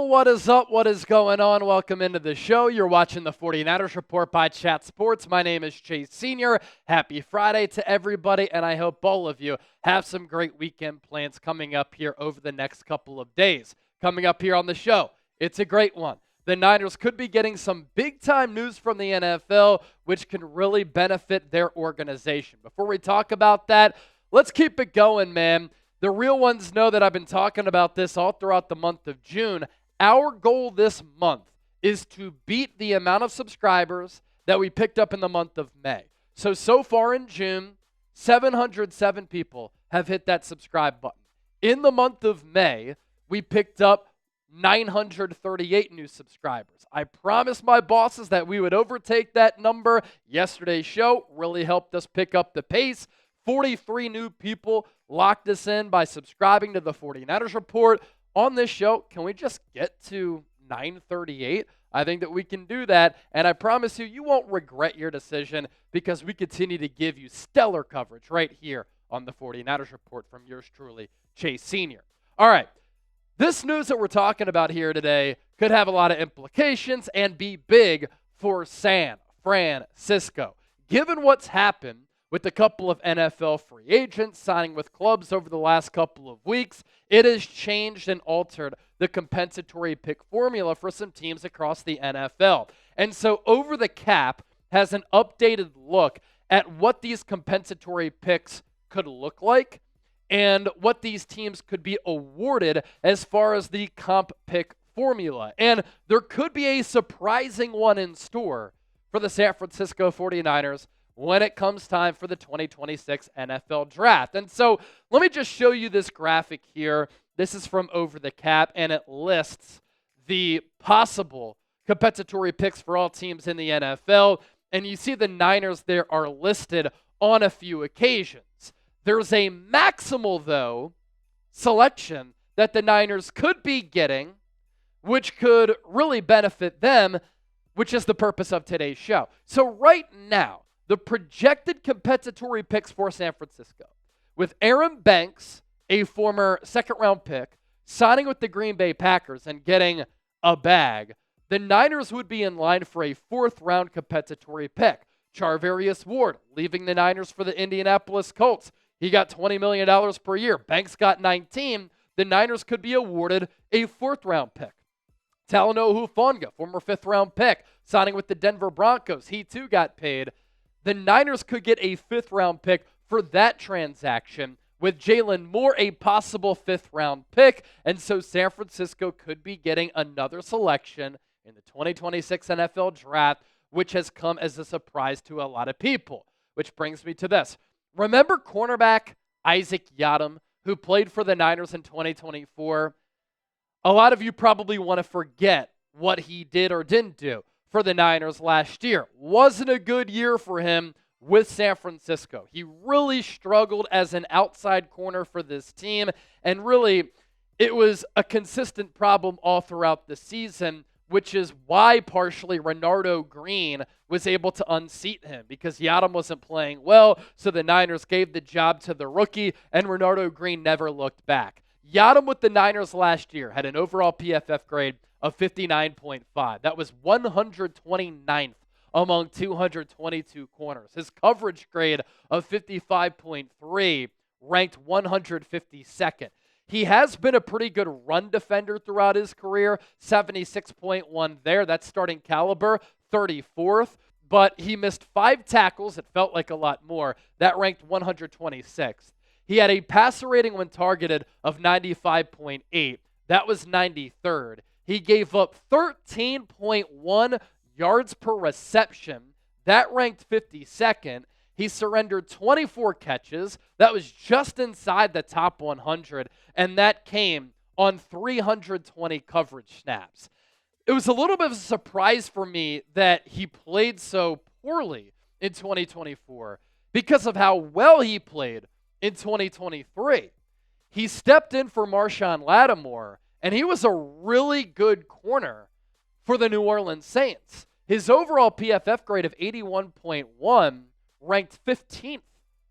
what is up? What is going on? Welcome into the show. You're watching the 49ers Report by Chat Sports. My name is Chase Sr. Happy Friday to everybody, and I hope all of you have some great weekend plans coming up here over the next couple of days. Coming up here on the show, it's a great one. The Niners could be getting some big-time news from the NFL, which can really benefit their organization. Before we talk about that, let's keep it going, man. The real ones know that I've been talking about this all throughout the month of June. Our goal this month is to beat the amount of subscribers that we picked up in the month of May. So far in June, 707 people have hit that subscribe button. In the month of May, we picked up 938 new subscribers. I promised my bosses that we would overtake that number. Yesterday's show really helped us pick up the pace. 43 new people locked us in by subscribing to the 49ers Report. On this show, can we just get to 938? I think that we can do that, and I promise you won't regret your decision because we continue to give you stellar coverage right here on the 49ers Report from yours truly, Chase Sr. All right, this news that we're talking about here today could have a lot of implications and be big for SAN-FRAN-CISCO. Given what's happened with a couple of NFL free agents signing with clubs over the last couple of weeks, it has changed and altered the compensatory pick formula for some teams across the NFL. And so Over the Cap has an updated look at what these compensatory picks could look like and what these teams could be awarded as far as the comp pick formula. And there could be a surprising one in store for the San Francisco 49ers when it comes time for the 2026 NFL Draft. And so let me just show you this graphic here. This is from Over the Cap, and it lists the possible compensatory picks for all teams in the NFL. And you see the Niners there are listed on a few occasions. There's a maximal, though, selection that the Niners could be getting, which could really benefit them, which is the purpose of today's show. So right now, the projected compensatory picks for San Francisco, with Aaron Banks, a former second-round pick, signing with the Green Bay Packers and getting a bag, the Niners would be in line for a fourth-round compensatory pick. Charvarius Ward leaving the Niners for the Indianapolis Colts. He got $20 million per year. Banks got 19. The Niners could be awarded a fourth-round pick. Talanoa Hufanga, former fifth-round pick, signing with the Denver Broncos. He, too, got paid. The Niners could get a fifth-round pick for that transaction, with Jaylon Moore a possible fifth-round pick. And so San Francisco could be getting another selection in the 2026 NFL Draft, which has come as a surprise to a lot of people. Which brings me to this. Remember cornerback Isaac Yiadom, who played for the Niners in 2024? A lot of you probably want to forget what he did or didn't do for the Niners last year. Wasn't a good year for him with San Francisco. He really struggled as an outside corner for this team, and really it was a consistent problem all throughout the season, which is why partially Renardo Green was able to unseat him, because Yiadom wasn't playing well, so the Niners gave the job to the rookie, and Renardo Green never looked back. Yiadom with the Niners last year had an overall PFF grade of 59.5. That was 129th among 222 corners. His coverage grade of 55.3 ranked 152nd. He has been a pretty good run defender throughout his career, 76.1 there. That's starting caliber, 34th. But he missed 5 tackles. It felt like a lot more. That ranked 126th. He had a passer rating when targeted of 95.8. That was 93rd. He gave up 13.1 yards per reception. That ranked 52nd. He surrendered 24 catches. That was just inside the top 100, and that came on 320 coverage snaps. It was a little bit of a surprise for me that he played so poorly in 2024 because of how well he played in 2023. He stepped in for Marshawn Lattimore, and he was a really good corner for the New Orleans Saints. His overall PFF grade of 81.1 ranked 15th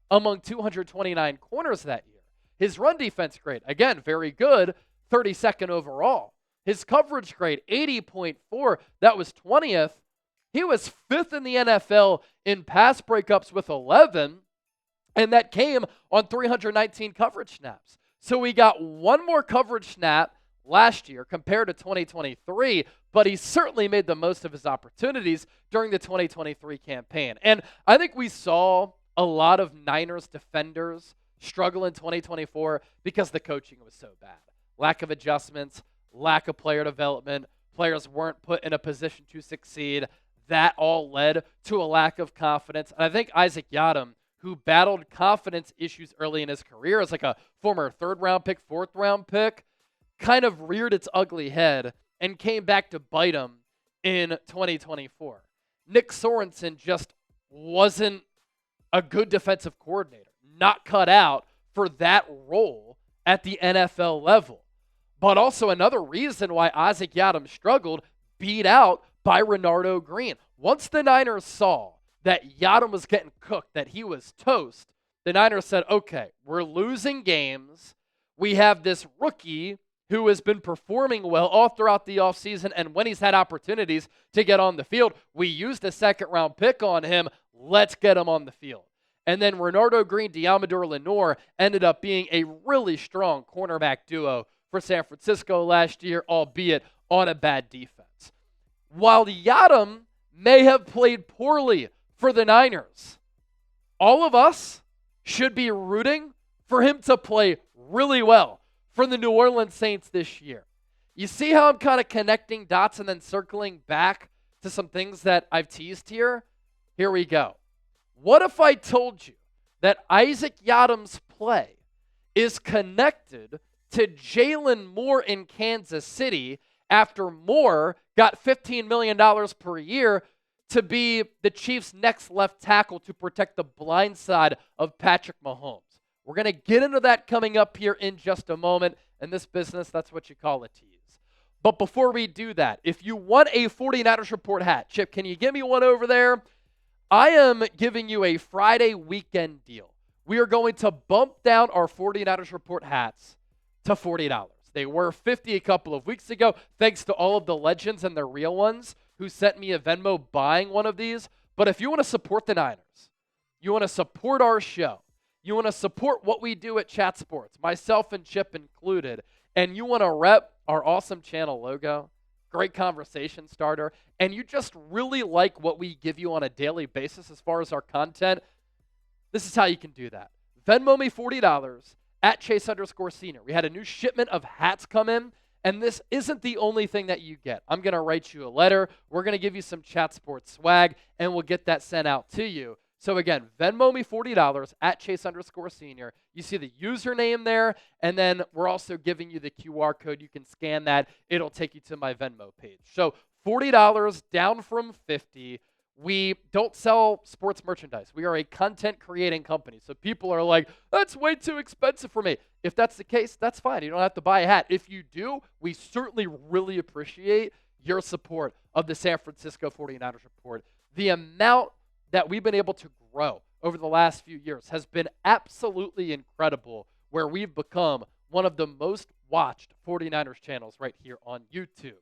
among 229 corners that year. His run defense grade, again, very good, 32nd overall. His coverage grade, 80.4, that was 20th. He was 5th in the NFL in pass breakups with 11, and that came on 319 coverage snaps. So we got one more coverage snap last year compared to 2023, but he certainly made the most of his opportunities during the 2023 campaign. And I think we saw a lot of Niners defenders struggle in 2024 because the coaching was so bad. Lack of adjustments, lack of player development, players weren't put in a position to succeed. That all led to a lack of confidence. And I think Isaac Yiadom, who battled confidence issues early in his career as like a former 3rd-round pick, 4th-round pick, kind of reared its ugly head and came back to bite him in 2024. Nick Sorensen just wasn't a good defensive coordinator, not cut out for that role at the NFL level. But also another reason why Isaac Yiadom struggled, beat out by Renardo Green. Once the Niners saw that Yiadom was getting cooked, that he was toast, the Niners said, okay, we're losing games. We have this rookie who has been performing well all throughout the offseason, and when he's had opportunities to get on the field, we used a 2nd-round pick on him. Let's get him on the field. And then Renardo Green, Deommodore Lenoir ended up being a really strong cornerback duo for San Francisco last year, albeit on a bad defense. While Yiadom may have played poorly for the Niners, all of us should be rooting for him to play really well for the New Orleans Saints this year. You see how I'm kind of connecting dots and then circling back to some things that I've teased here? Here we go. What if I told you that Isaac Yiadom's play is connected to Jaylon Moore in Kansas City after Moore got $15 million per year to be the Chiefs' next left tackle to protect the blind side of Patrick Mahomes? We're going to get into that coming up here in just a moment. In this business, that's what you call a tease. But before we do that, if you want a 49ers Report hat, Chip, can you give me one over there? I am giving you a Friday weekend deal. We are going to bump down our 49ers Report hats to $40. They were $50 a couple of weeks ago, thanks to all of the legends and the real ones who sent me a Venmo buying one of these. But if you want to support the Niners, you want to support our show, you want to support what we do at Chat Sports, myself and Chip included, and you want to rep our awesome channel logo, great conversation starter, and you just really like what we give you on a daily basis as far as our content, this is how you can do that. Venmo me $40 at Chase_Senior. We had a new shipment of hats come in, and this isn't the only thing that you get. I'm going to write you a letter. We're going to give you some Chat Sports swag, and we'll get that sent out to you. So again, Venmo me $40 at Chase_Senior. You see the username there, and then we're also giving you the QR code. You can scan that. It'll take you to my Venmo page. So $40 down from $50. We don't sell sports merchandise. We are a content creating company. So people are like, that's way too expensive for me. If that's the case, that's fine. You don't have to buy a hat. If you do, we certainly really appreciate your support of the San Francisco 49ers Report. The amount that we've been able to grow over the last few years has been absolutely incredible, where we've become one of the most watched 49ers channels right here on YouTube.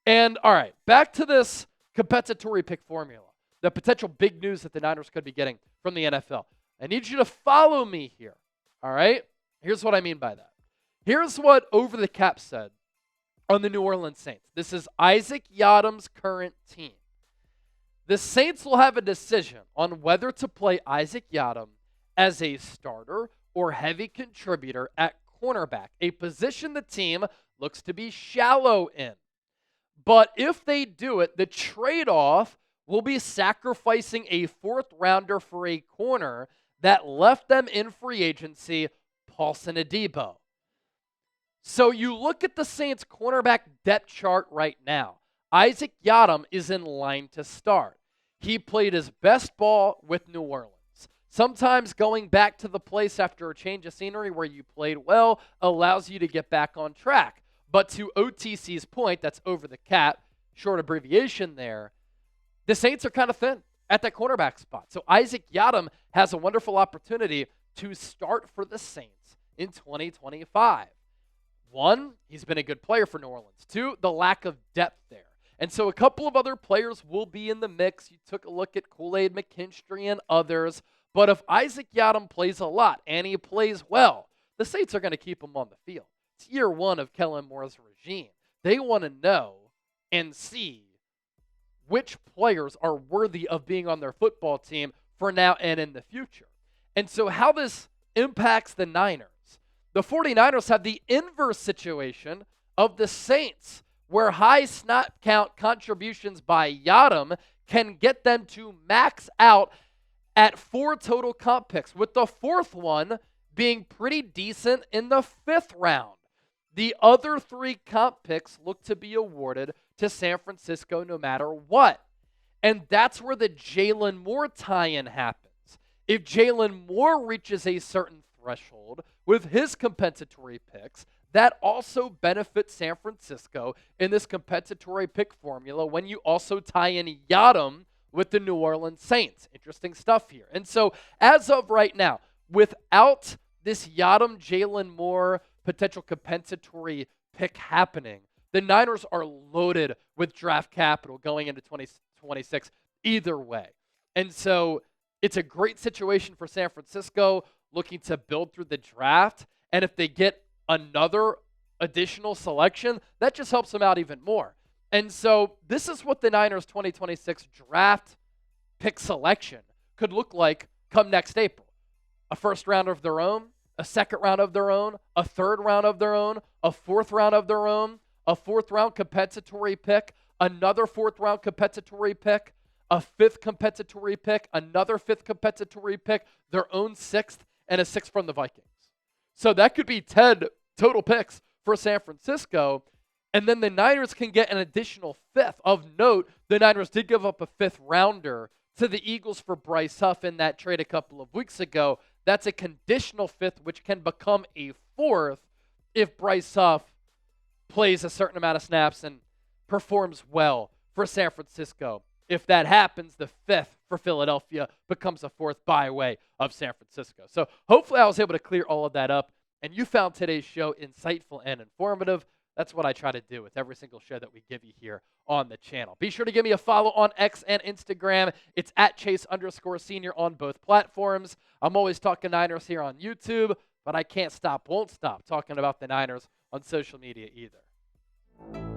And all right, back to this compensatory pick formula, the potential big news that the Niners could be getting from the NFL. I need you to follow me here, all right? Here's what I mean by that. Here's what Over the Cap said on the New Orleans Saints. This is Isaac Yiadom's current team. The Saints will have a decision on whether to play Isaac Yiadom as a starter or heavy contributor at cornerback, a position the team looks to be shallow in. But if they do it, the trade-off will be sacrificing a 4th rounder for a corner that left them in free agency, Paulson Adebo. So you look at the Saints cornerback depth chart right now. Isaac Yiadom is in line to start. He played his best ball with New Orleans. Sometimes going back to the place after a change of scenery where you played well allows you to get back on track. But to OTC's point, that's Over the Cap, short abbreviation there, the Saints are kind of thin at that cornerback spot. So Isaac Yiadom has a wonderful opportunity to start for the Saints in 2025. One, he's been a good player for New Orleans. Two, the lack of depth there. And so a couple of other players will be in the mix. You took a look at Kool-Aid McKinstry and others. But if Isaac Yiadom plays a lot and he plays well, the Saints are going to keep him on the field. It's year one of Kellen Moore's regime. They want to know and see which players are worthy of being on their football team for now and in the future. And so how this impacts the Niners. The 49ers have the inverse situation of the Saints, where high snap count contributions by Yiadom can get them to max out at 4 total comp picks, with the fourth one being pretty decent in the 5th round. The other 3 comp picks look to be awarded to San Francisco no matter what. And that's where the Jaylon Moore tie-in happens. If Jaylon Moore reaches a certain threshold with his compensatory picks, that also benefits San Francisco in this compensatory pick formula when you also tie in Yiadom with the New Orleans Saints. Interesting stuff here. And so as of right now, without this Yiadom, Jaylon Moore potential compensatory pick happening, the Niners are loaded with draft capital going into 2026 either way. And so it's a great situation for San Francisco looking to build through the draft. And if they get another additional selection, that just helps them out even more. And so this is what the Niners 2026 draft pick selection could look like come next April. A first round of their own, a second round of their own, a third round of their own, a fourth round of their own, a fourth round compensatory pick, another fourth round compensatory pick, a fifth compensatory pick, another fifth compensatory pick, their own sixth, and a sixth from the Vikings. So that could be 10 total picks for San Francisco. And then the Niners can get an additional fifth. Of note, the Niners did give up a fifth rounder to the Eagles for Bryce Huff in that trade a couple of weeks ago. That's a conditional fifth, which can become a fourth if Bryce Huff plays a certain amount of snaps and performs well for San Francisco. If that happens, the fifth for Philadelphia becomes a fourth by way of San Francisco. So hopefully I was able to clear all of that up, and you found today's show insightful and informative. That's what I try to do with every single show that we give you here on the channel. Be sure to give me a follow on X and Instagram. It's at Chase_Senior on both platforms. I'm always talking Niners here on YouTube, but I can't stop, won't stop talking about the Niners on social media either.